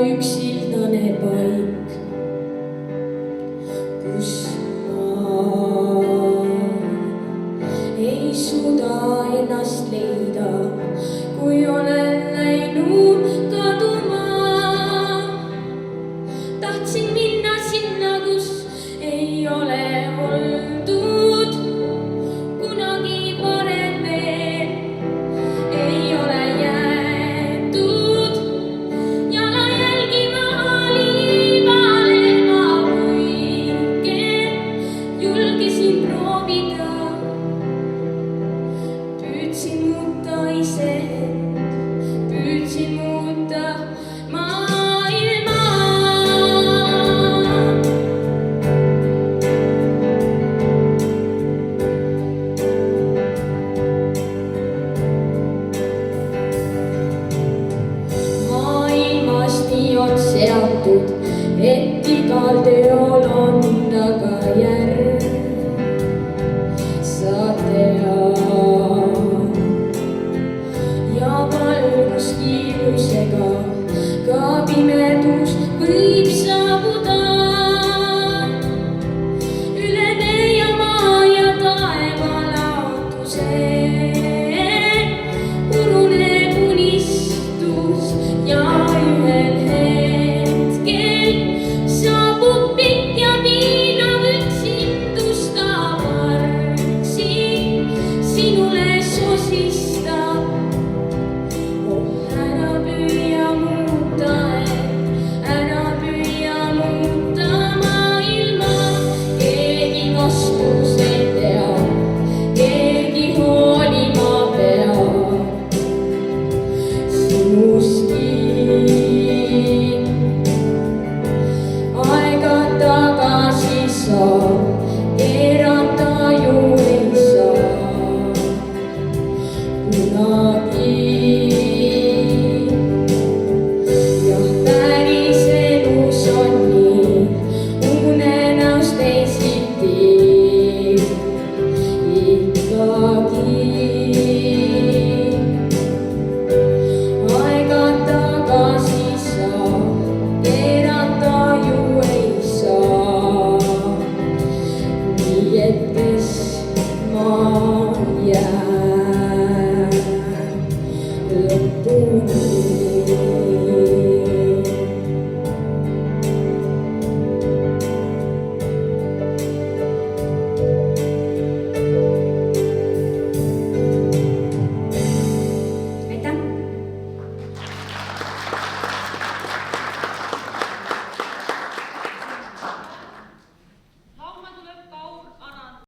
üks sildane paik, kus ma ei suuda ennast leida, kui olen läinud kaduma. Tahtsin minna sinna, kus ei ole oldud kunagi varem veel, ei ole jäetud jalajälgi maha liivalehma puigel. Julgesin proovida, püüdsin muuta iseend, püüdsin muuta maailma. Maailmast nii on seatud, et igal teol on tagajärg. Sa tead ja valguskiirusega ka pimedus võib saabuda. Üle vee ja maa ja taeva laotuse puruneb unistus ja ühel hetkel saabub pikk ja piinav üksindus. Ka vargsi sinule sosistab. Oh, ära püüa muuta end, ära püüa muuta maailma. Keegi vastuseid teab, keegi hoolima peab sinustki. Aega tagasi saab, keerata ju ei saa kunagi. Jah, päris elus on nii, unenäos teisiti ikkagi. Aega tagasi saab, keerata ju ei saa. Nii et kes ma jään lõpuni.